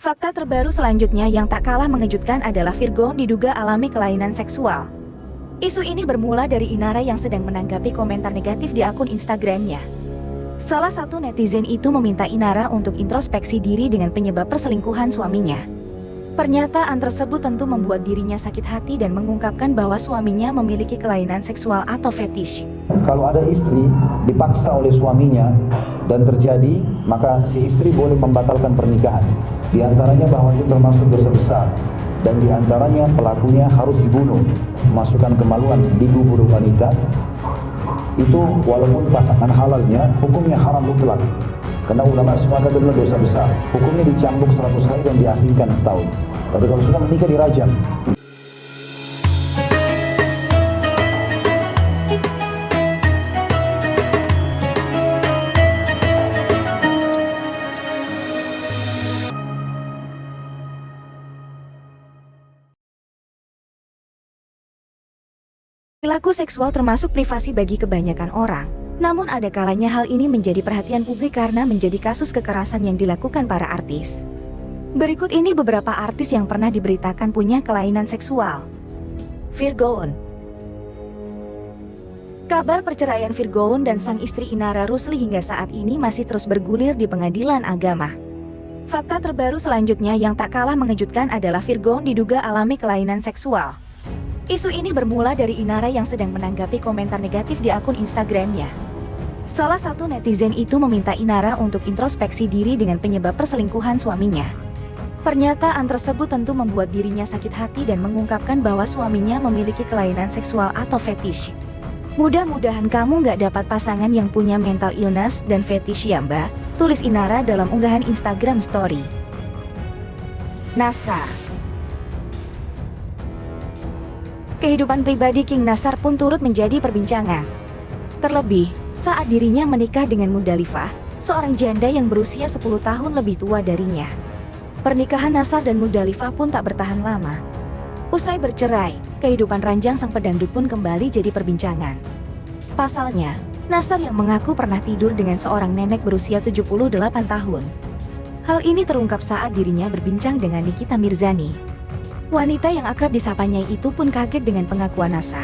Fakta terbaru selanjutnya yang tak kalah mengejutkan adalah Virgon diduga alami kelainan seksual. Isu ini bermula dari Inara yang sedang menanggapi komentar negatif di akun Instagramnya. Salah satu netizen itu meminta Inara untuk introspeksi diri dengan penyebab perselingkuhan suaminya. Pernyataan tersebut tentu membuat dirinya sakit hati dan mengungkapkan bahwa suaminya memiliki kelainan seksual atau fetish. Kalau ada istri dipaksa oleh suaminya dan terjadi, maka si istri boleh membatalkan pernikahan. Di antaranya bahwa itu termasuk dosa besar, dan di antaranya pelakunya harus dibunuh. Memasukkan kemaluan di tubuh wanita itu walaupun pasangan halalnya, hukumnya haram mutlak. Karena ulama sepakat adalah dosa besar. Hukumnya dicambuk 100 hari dan diasingkan setahun. Tapi kalau sudah menikah dirajam. Perilaku seksual termasuk privasi bagi kebanyakan orang. Namun ada kalanya hal ini menjadi perhatian publik karena menjadi kasus kekerasan yang dilakukan para artis. Berikut ini beberapa artis yang pernah diberitakan punya kelainan seksual. Virgon. Kabar perceraian Virgon dan sang istri Inara Rusli hingga saat ini masih terus bergulir di pengadilan agama. Fakta terbaru selanjutnya yang tak kalah mengejutkan adalah Virgon diduga alami kelainan seksual. Isu ini bermula dari Inara yang sedang menanggapi komentar negatif di akun Instagramnya. Salah satu netizen itu meminta Inara untuk introspeksi diri dengan penyebab perselingkuhan suaminya. Pernyataan tersebut tentu membuat dirinya sakit hati dan mengungkapkan bahwa suaminya memiliki kelainan seksual atau fetish. Mudah-mudahan kamu nggak dapat pasangan yang punya mental illness dan fetish ya mbak, tulis Inara dalam unggahan Instagram story. Nassar. Kehidupan pribadi King Nassar pun turut menjadi perbincangan. Terlebih, saat dirinya menikah dengan Musdalifah, seorang janda yang berusia 10 tahun lebih tua darinya. Pernikahan Nassar dan Musdalifah pun tak bertahan lama. Usai bercerai, kehidupan ranjang sang pedangdut pun kembali jadi perbincangan. Pasalnya, Nassar yang mengaku pernah tidur dengan seorang nenek berusia 78 tahun. Hal ini terungkap saat dirinya berbincang dengan Nikita Mirzani. Wanita yang akrab disapanya itu pun kaget dengan pengakuan Nassar.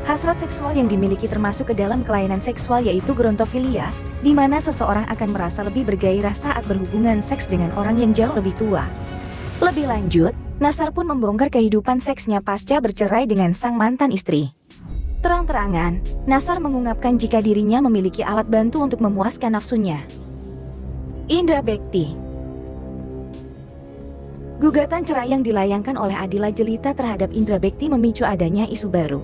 Hasrat seksual yang dimiliki termasuk ke dalam kelainan seksual yaitu gerontofilia, di mana seseorang akan merasa lebih bergairah saat berhubungan seks dengan orang yang jauh lebih tua. Lebih lanjut, Nassar pun membongkar kehidupan seksnya pasca bercerai dengan sang mantan istri. Terang-terangan, Nassar mengungkapkan jika dirinya memiliki alat bantu untuk memuaskan nafsunya. Indra Bekti. Gugatan cerai yang dilayangkan oleh Adila Jelita terhadap Indra Bekti memicu adanya isu baru.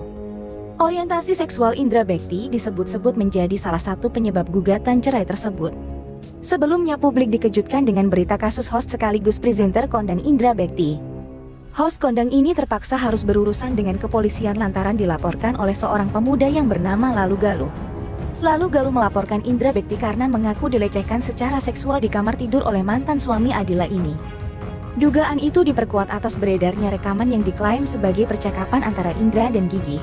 Orientasi seksual Indra Bekti disebut-sebut menjadi salah satu penyebab gugatan cerai tersebut. Sebelumnya publik dikejutkan dengan berita kasus host sekaligus presenter kondang Indra Bekti. Host kondang ini terpaksa harus berurusan dengan kepolisian lantaran dilaporkan oleh seorang pemuda yang bernama Lalu Galuh. Lalu Galuh melaporkan Indra Bekti karena mengaku dilecehkan secara seksual di kamar tidur oleh mantan suami Adila ini. Dugaan itu diperkuat atas beredarnya rekaman yang diklaim sebagai percakapan antara Indra dan Gigi.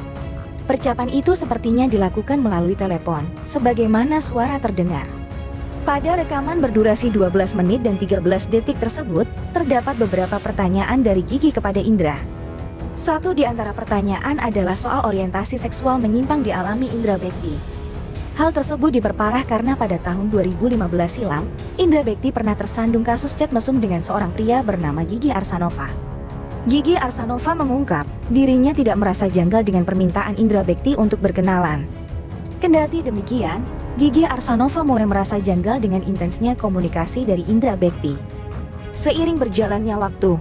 Percakapan itu sepertinya dilakukan melalui telepon, sebagaimana suara terdengar. Pada rekaman berdurasi 12 menit dan 13 detik tersebut, terdapat beberapa pertanyaan dari Gigi kepada Indra. Satu di antara pertanyaan adalah soal orientasi seksual menyimpang dialami Indra Bekti. Hal tersebut diperparah karena pada tahun 2015 silam, Indra Bekti pernah tersandung kasus chat mesum dengan seorang pria bernama Gigi Arsanova. Gigi Arsanova mengungkap, dirinya tidak merasa janggal dengan permintaan Indra Bekti untuk berkenalan. Kendati demikian, Gigi Arsanova mulai merasa janggal dengan intensnya komunikasi dari Indra Bekti. Seiring berjalannya waktu,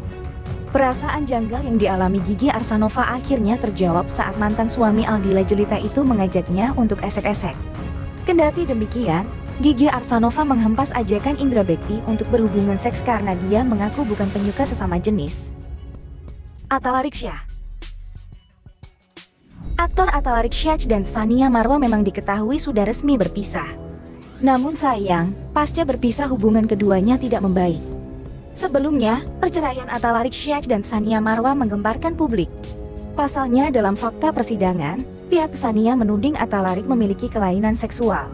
perasaan janggal yang dialami Gigi Arsanova akhirnya terjawab saat mantan suami Adila Jelita itu mengajaknya untuk esek-esek. Kendati demikian, Gigi Arsanova menghempas ajakan Indra Bekti untuk berhubungan seks karena dia mengaku bukan penyuka sesama jenis. Atala Riksya. Aktor Atala Riksya dan Tsania Marwa memang diketahui sudah resmi berpisah. Namun sayang, pasca berpisah hubungan keduanya tidak membaik. Sebelumnya, perceraian Atala Riksya dan Tsania Marwa menggemparkan publik. Pasalnya dalam fakta persidangan, pihak Tsania menuding Atala Rik memiliki kelainan seksual.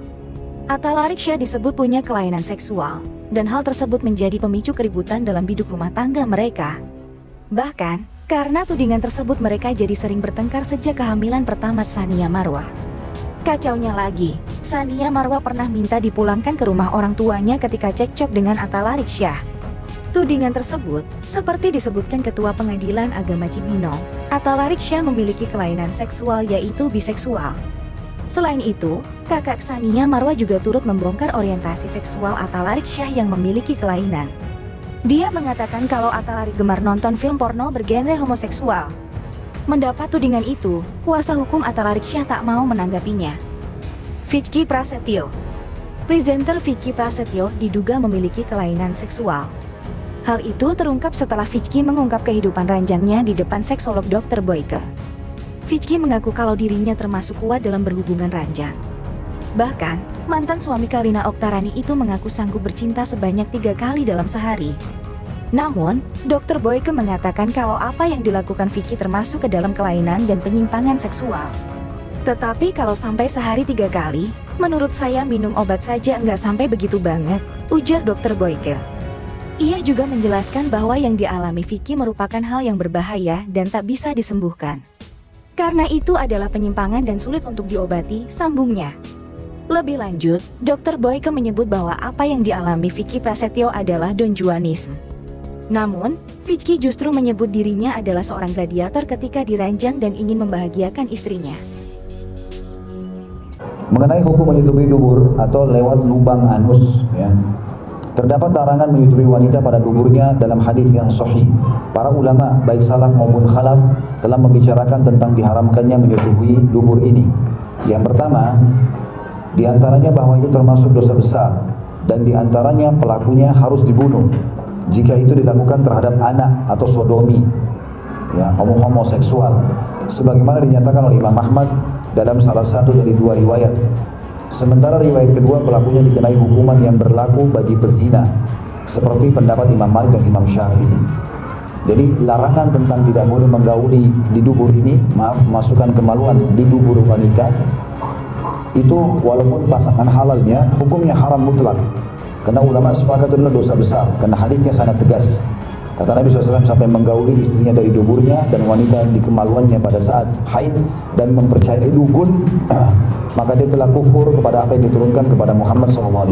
Atala Riksya disebut punya kelainan seksual, dan hal tersebut menjadi pemicu keributan dalam biduk rumah tangga mereka. Bahkan, karena tudingan tersebut mereka jadi sering bertengkar sejak kehamilan pertama Tsania Marwah. Kacaunya lagi, Tsania Marwah pernah minta dipulangkan ke rumah orang tuanya ketika cekcok dengan Atta Larik-Syah. Tudingan tersebut, seperti disebutkan Ketua Pengadilan Agama Cibinong, Atta Larik-Syah memiliki kelainan seksual yaitu biseksual. Selain itu, kakak Tsania Marwah juga turut membongkar orientasi seksual Atta Larik-Syah yang memiliki kelainan. Dia mengatakan kalau Atta Larik gemar nonton film porno bergenre homoseksual. Mendapat tudingan itu, kuasa hukum Atta Larik-Syah tak mau menanggapinya. Vicky Prasetyo. Presenter Vicky Prasetyo diduga memiliki kelainan seksual. Hal itu terungkap setelah Vicky mengungkap kehidupan ranjangnya di depan seksolog Dr. Boyke. Vicky mengaku kalau dirinya termasuk kuat dalam berhubungan ranjang. Bahkan, mantan suami Kalina Oktarani itu mengaku sanggup bercinta sebanyak 3 kali dalam sehari. Namun, Dr. Boyke mengatakan kalau apa yang dilakukan Vicky termasuk ke dalam kelainan dan penyimpangan seksual. Tetapi kalau sampai sehari 3 kali, menurut saya minum obat saja nggak sampai begitu banget, ujar Dr. Boyke. Ia juga menjelaskan bahwa yang dialami Vicky merupakan hal yang berbahaya dan tak bisa disembuhkan. Karena itu adalah penyimpangan dan sulit untuk diobati, sambungnya. Lebih lanjut, Dr. Boyke menyebut bahwa apa yang dialami Vicky Prasetyo adalah donjuanisme. Namun, Vicky justru menyebut dirinya adalah seorang gladiator ketika diranjang dan ingin membahagiakan istrinya. Mengenai hukum menyetubui dubur atau lewat lubang anus, ya. Terdapat larangan menyetubui wanita pada duburnya dalam hadis yang sahih. Para ulama baik salaf maupun khalaf telah membicarakan tentang diharamkannya menyetubui dubur ini. Yang pertama, di antaranya bahwa itu termasuk dosa besar dan di antaranya pelakunya harus dibunuh jika itu dilakukan terhadap anak atau sodomi, ya, homoseksual, sebagaimana dinyatakan oleh Imam Ahmad dalam salah satu dari 2 riwayat. Sementara riwayat kedua pelakunya dikenai hukuman yang berlaku bagi pezina, seperti pendapat Imam Malik dan Imam Syafi'i. Jadi larangan tentang tidak boleh menggauli di dubur ini, masukkan kemaluan di dubur wanita, itu walaupun pasangan halalnya, hukumnya haram mutlak. Karena ulama sepakat itu adalah dosa besar, karena hadisnya sangat tegas. Kata Nabi SAW, sampai menggauli istrinya dari duburnya dan wanita di kemaluannya pada saat haid dan mempercayai dukun, maka dia telah kufur kepada apa yang diturunkan kepada Muhammad SAW.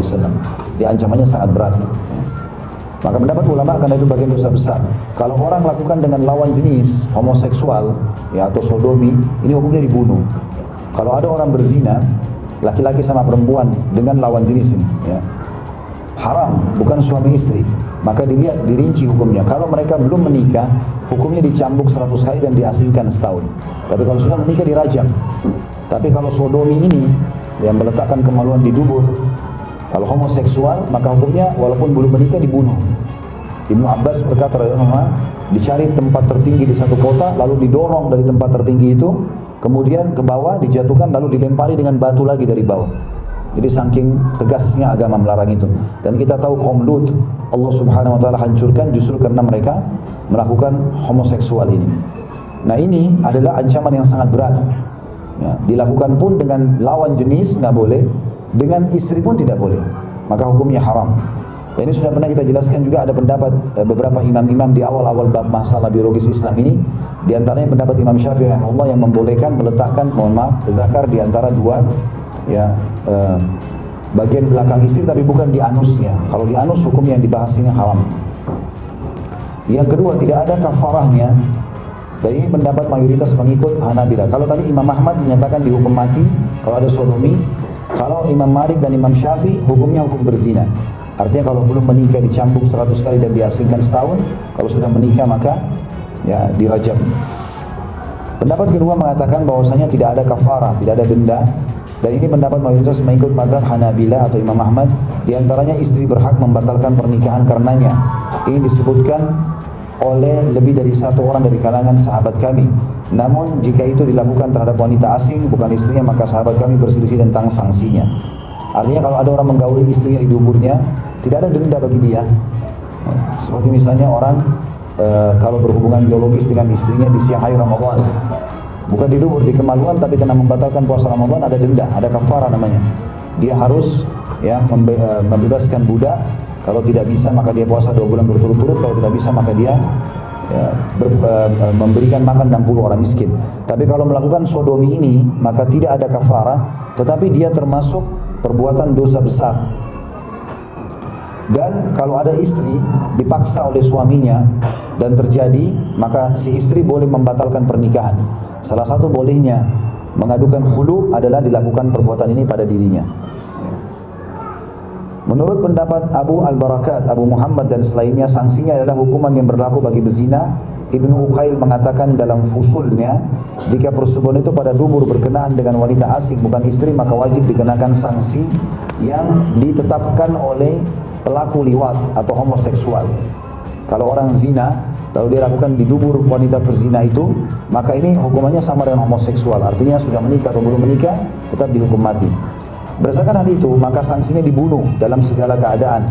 Dia ancamannya sangat berat. Maka pendapat ulama karena itu bagian dosa besar. Kalau orang lakukan dengan lawan jenis homoseksual, ya, atau sodomi, ini hukumnya dibunuh. Kalau ada orang berzina, laki-laki sama perempuan dengan lawan jenis ini, ya, haram, bukan suami istri, maka dilihat, dirinci hukumnya. Kalau mereka belum menikah, hukumnya dicambuk 100 kali dan diasingkan setahun. Tapi kalau sudah menikah, dirajam. Tapi kalau sodomi ini yang meletakkan kemaluan di dubur, kalau homoseksual, maka hukumnya walaupun belum menikah dibunuh. Ibnu Abbas berkata, dicari tempat tertinggi di satu kota, lalu didorong dari tempat tertinggi itu, kemudian ke bawah, dijatuhkan, lalu dilempari dengan batu lagi dari bawah. Jadi saking tegasnya agama melarang itu. Dan kita tahu kaum Lut, Allah Subhanahu wa taala hancurkan justru karena mereka melakukan homoseksual ini. Nah, ini adalah ancaman yang sangat berat. Ya, dilakukan pun dengan lawan jenis nggak boleh, dengan istri pun tidak boleh. Maka hukumnya haram. Dan ini sudah pernah kita jelaskan juga, ada pendapat beberapa imam-imam di awal-awal bab masalah biologis Islam ini. Di antaranya pendapat Imam Syafi'i rahimahullah yang membolehkan meletakkan, zakar di antara dua, ya, bagian belakang istri, tapi bukan di anusnya. Kalau di anus, hukum yang dibahas ini haram. Yang kedua, tidak ada kafarahnya. Dan ini pendapat mayoritas pengikut Hanabilah. Kalau tadi Imam Ahmad menyatakan dihukum mati kalau ada sodomi, kalau Imam Malik dan Imam Syafi'i hukumnya hukum berzina. Artinya kalau belum menikah dicambuk 100 kali dan diasingkan setahun. Kalau sudah menikah maka, ya, dirajam. Pendapat kedua mengatakan bahwasanya tidak ada kafarah, tidak ada denda. Dan ini pendapat mayoritas mengikut mazhab Hanabilah atau Imam Ahmad. Di antaranya istri berhak membatalkan pernikahan karenanya. Ini disebutkan oleh lebih dari 1 orang dari kalangan sahabat kami. Namun jika itu dilakukan terhadap wanita asing bukan istrinya, maka sahabat kami berselisih tentang sanksinya. Artinya kalau ada orang menggauli istrinya di duburnya, tidak ada denda bagi dia. Seperti misalnya orang kalau berhubungan biologis dengan istrinya di siang hari Ramadan, bukan di dubur, di kemaluan, tapi karena membatalkan puasa Ramadan, ada denda, ada kafarah namanya. Dia harus, ya, membebaskan budak Kalau tidak bisa maka dia puasa 2 bulan berturut-turut. Kalau tidak bisa maka dia memberikan makan 60 orang miskin. Tapi kalau melakukan sodomi ini maka tidak ada kafarah, tetapi dia termasuk perbuatan dosa besar. Dan kalau ada istri dipaksa oleh suaminya dan terjadi, maka si istri boleh membatalkan pernikahan. Salah satu bolehnya mengadukan khulu adalah dilakukan perbuatan ini pada dirinya. Menurut pendapat Abu Al-Barakat, Abu Muhammad dan selainnya, sanksinya adalah hukuman yang berlaku bagi bezina. Ibnu Uqail mengatakan dalam fusulnya, jika persetubuhan itu pada dubur berkenaan dengan wanita asing bukan istri, maka wajib dikenakan sanksi yang ditetapkan oleh pelaku liwat atau homoseksual. Kalau orang zina, lalu dia lakukan di dubur wanita perzina itu, maka ini hukumannya sama dengan homoseksual. Artinya sudah menikah atau belum menikah, tetap dihukum mati. Berdasarkan hal itu, maka sanksinya dibunuh dalam segala keadaan.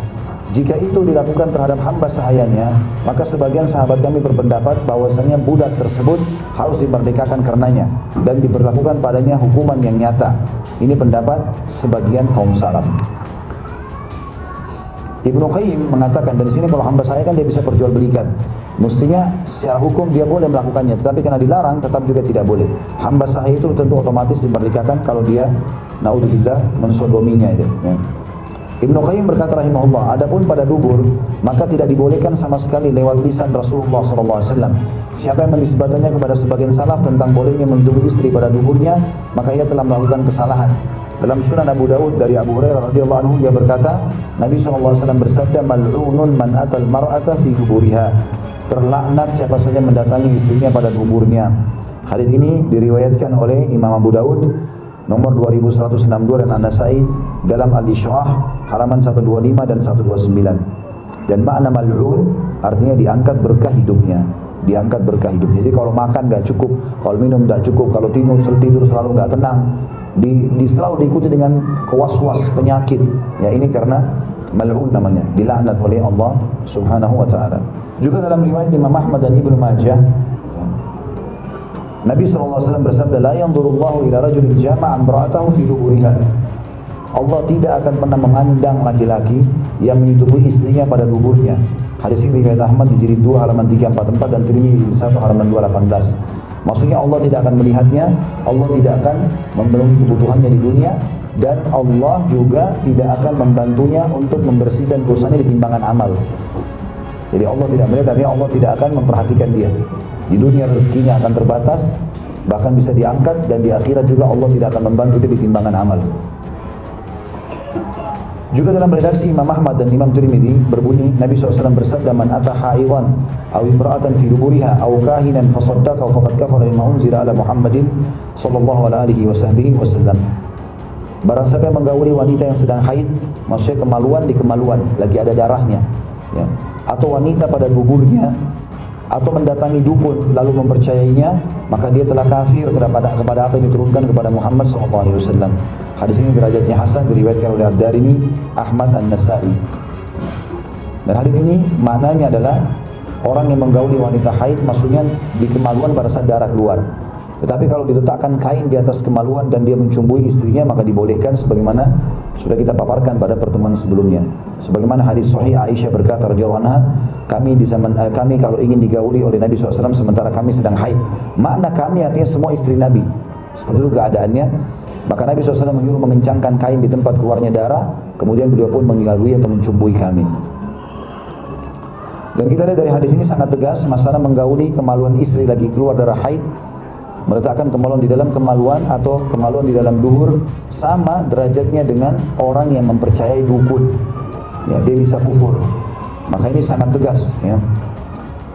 Jika itu dilakukan terhadap hamba sahayanya, maka sebagian sahabat kami berpendapat bahwasanya budak tersebut harus dimerdekakan karenanya dan diberlakukan padanya hukuman yang nyata. Ini pendapat sebagian kaum salaf. Ibnu Qayyim mengatakan, dari sini kalau hamba sahaya kan dia bisa perjualbelikan. Mestinya secara hukum dia boleh melakukannya, tetapi karena dilarang tetap juga tidak boleh. Hamba sahaya itu tentu otomatis dimerdekakan kalau dia naudzubillah mensodominya itu. Ya. Ibnu Qayyim berkata rahimahullah, adapun pada dubur maka tidak dibolehkan sama sekali lewat lisan Rasulullah SAW. Siapa yang menisbatkannya kepada sebagian salaf tentang bolehnya menjumpai istri pada duburnya, maka ia telah melakukan kesalahan. Dalam Sunan Abu Daud dari Abu Hurairah radhiyallahu anhu, ia berkata, Nabi SAW bersabda, mal'unun man atal mar'ata fi duburiha. Terlaknat siapa saja mendatangi istrinya pada duburnya. Hadis ini diriwayatkan oleh Imam Abu Daud nomor 2162 dan An-Nasai dalam Al-Ishrah halaman 125 dan 129. Dan makna mal'un artinya diangkat berkah hidupnya, diangkat berkah hidupnya. Jadi kalau makan enggak cukup, kalau minum enggak cukup, kalau tidur selalu enggak tenang, selalu diikuti dengan kewaswas penyakit. Ya, ini karena mal'un namanya, dilaknat oleh Allah Subhanahu wa taala. Juga dalam riwayat Imam Ahmad dan Ibnu Majah, Nabi SAW bersabda, la yanzurullahu ila rajulin jama'an imra'atahu fi duburiha. Allah tidak akan pernah memandang laki-laki yang menyetubuhi istrinya pada duburnya. Hadis ini riwayat Ahmad di jilid 2 halaman 344 dan Tirmidzi di 1 halaman 218. Maksudnya Allah tidak akan melihatnya, Allah tidak akan memenuhi kebutuhannya di dunia, dan Allah juga tidak akan membantunya untuk membersihkan dosanya di timbangan amal. Jadi Allah tidak melihat, artinya Allah tidak akan memperhatikan dia. Di dunia rezekinya akan terbatas, bahkan bisa diangkat, dan di akhirat juga Allah tidak akan membantu dia di timbangan amal. Juga dalam redaksi Imam Ahmad dan Imam Tirmidzi berbunyi, Nabi SAW bersabda, man ata ha'iwan aw imra'atan fi duburiha aw kahinan fasaddaqa faqad kafara bima unzila ala Muhammadin sallallahu alaihi wasallam. Barang siapa yang menggauli wanita yang sedang haid, maksudnya kemaluan di kemaluan, lagi ada darahnya, ya, atau wanita pada duburnya, atau mendatangi dukun lalu mempercayainya, maka dia telah kafir kepada apa yang diturunkan kepada Muhammad SAW. Hadis ini derajatnya hasan, diriwayatkan oleh Ad-Darimi, Ahmad, An-Nasai. Dan hadis ini maknanya adalah orang yang menggauli wanita haid, maksudnya di kemaluan pada saat darah keluar. Tetapi kalau diletakkan kain di atas kemaluan dan dia mencumbui istrinya, maka dibolehkan, sebagaimana sudah kita paparkan pada pertemuan sebelumnya. Sebagaimana hadis sahih Aisyah berkata radhiyallahu anha, kami kalau ingin digauli oleh Nabi SAW sementara kami sedang haid. Makna kami artinya semua istri Nabi. Seperti itu keadaannya. Maka Nabi SAW menyuruh mengencangkan kain di tempat keluarnya darah, kemudian beliau pun menggauli atau mencumbui kami. Dan kita lihat dari hadis ini sangat tegas masalah menggauli kemaluan istri lagi keluar darah haid. Meletakkan kemaluan di dalam kemaluan atau kemaluan di dalam duhur sama derajatnya dengan orang yang mempercayai dukun. Ya, dia bisa kufur. Maka ini sangat tegas, ya.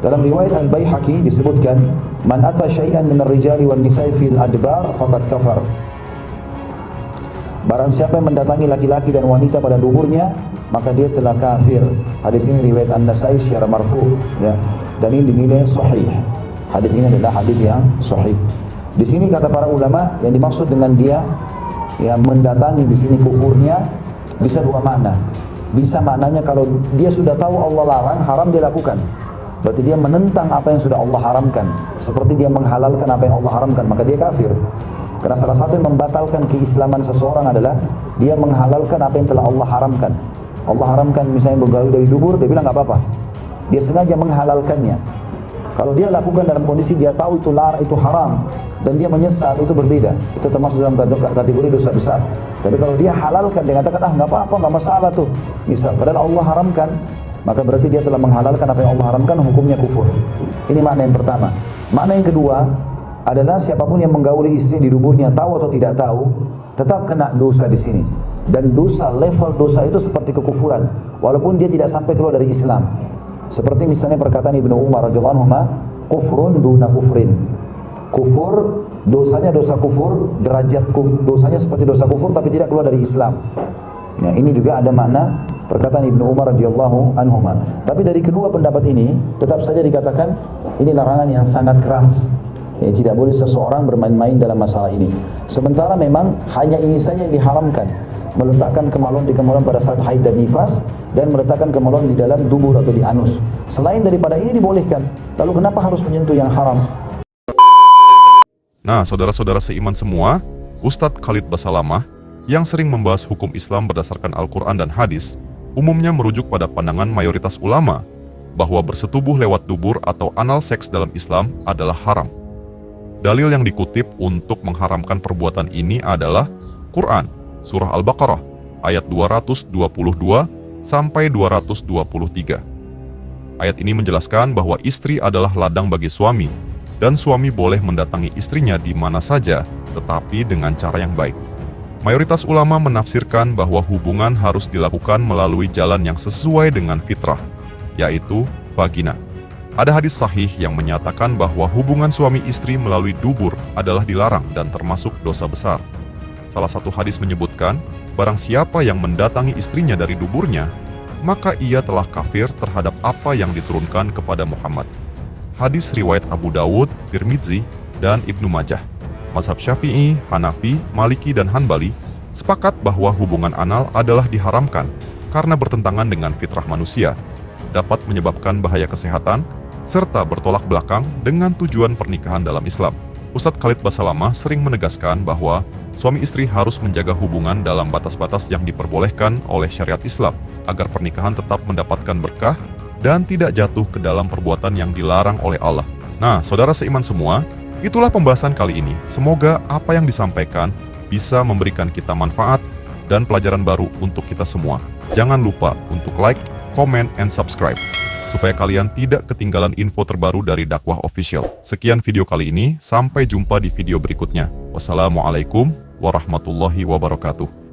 Dalam riwayat Al-Baihaqi disebutkan, man ata syai'an minar rijali wan nisa'i fil adbar faqad kafar. Barang siapa yang mendatangi laki-laki dan wanita pada duburnya, maka dia telah kafir. Hadis ini riwayat An-Nasai secara marfu, ya. Dan ini dinilai sahih. Hadis ini adalah hadis yang sahih. Di sini kata para ulama, yang dimaksud dengan dia yang mendatangi di sini kufurnya bisa dua makna. Bisa maknanya kalau dia sudah tahu Allah larang, haram dia lakukan. Berarti dia menentang apa yang sudah Allah haramkan. Seperti dia menghalalkan apa yang Allah haramkan, maka dia kafir. Karena salah satu yang membatalkan keislaman seseorang adalah dia menghalalkan apa yang telah Allah haramkan. Allah haramkan misalnya bergaul dari dubur, dia bilang nggak apa-apa. Dia sengaja menghalalkannya. Kalau dia lakukan dalam kondisi dia tahu itu haram dan dia menyesal, itu berbeda. Itu termasuk dalam kategori dosa besar. Tapi kalau dia halalkan, dia katakan nggak apa-apa, nggak masalah tuh. Misal, padahal Allah haramkan, maka berarti dia telah menghalalkan apa yang Allah haramkan, hukumnya kufur. Ini makna yang pertama. Makna yang kedua adalah siapapun yang menggauli istri di duburnya, tahu atau tidak tahu, tetap kena dosa di sini. Dan dosa, level dosa itu seperti kekufuran, walaupun dia tidak sampai keluar dari Islam. Seperti misalnya perkataan Ibnu Umar radhiyallahu anhu, kufrun duna kufrin. Kufur, dosanya dosa kufur, derajat dosanya seperti dosa kufur tapi tidak keluar dari Islam. Nah, ini juga ada makna perkataan Ibnu Umar radhiyallahu anhu. Tapi dari kedua pendapat ini tetap saja dikatakan ini larangan yang sangat keras. Ya, tidak boleh seseorang bermain-main dalam masalah ini. Sementara memang hanya ini saja yang diharamkan, meletakkan kemaluan di kemaluan pada saat haid dan nifas, dan meletakkan kemaluan di dalam dubur atau di anus. Selain daripada ini dibolehkan. Lalu kenapa harus menyentuh yang haram? Nah, saudara-saudara seiman semua, Ustadz Khalid Basalamah yang sering membahas hukum Islam berdasarkan Al-Quran dan hadis, umumnya merujuk pada pandangan mayoritas ulama bahwa bersetubuh lewat dubur atau anal seks dalam Islam adalah haram. Dalil yang dikutip untuk mengharamkan perbuatan ini adalah Quran, Surah Al-Baqarah, ayat 222 sampai 223. Ayat ini menjelaskan bahwa istri adalah ladang bagi suami, dan suami boleh mendatangi istrinya di mana saja, tetapi dengan cara yang baik. Mayoritas ulama menafsirkan bahwa hubungan harus dilakukan melalui jalan yang sesuai dengan fitrah, yaitu vagina. Ada hadis sahih yang menyatakan bahwa hubungan suami istri melalui dubur adalah dilarang dan termasuk dosa besar. Salah satu hadis menyebutkan, barang siapa yang mendatangi istrinya dari duburnya, maka ia telah kafir terhadap apa yang diturunkan kepada Muhammad. Hadis riwayat Abu Dawud, Tirmidzi, dan Ibnu Majah. Mazhab Syafi'i, Hanafi, Maliki, dan Hanbali sepakat bahwa hubungan anal adalah diharamkan karena bertentangan dengan fitrah manusia, dapat menyebabkan bahaya kesehatan, serta bertolak belakang dengan tujuan pernikahan dalam Islam. Ustadz Khalid Basalamah sering menegaskan bahwa suami istri harus menjaga hubungan dalam batas-batas yang diperbolehkan oleh syariat Islam agar pernikahan tetap mendapatkan berkah dan tidak jatuh ke dalam perbuatan yang dilarang oleh Allah. Nah, saudara seiman semua, itulah pembahasan kali ini. Semoga apa yang disampaikan bisa memberikan kita manfaat dan pelajaran baru untuk kita semua. Jangan lupa untuk like, comment, and subscribe supaya kalian tidak ketinggalan info terbaru dari Dakwah Official. Sekian video kali ini, sampai jumpa di video berikutnya. Wassalamualaikum warahmatullahi wabarakatuh.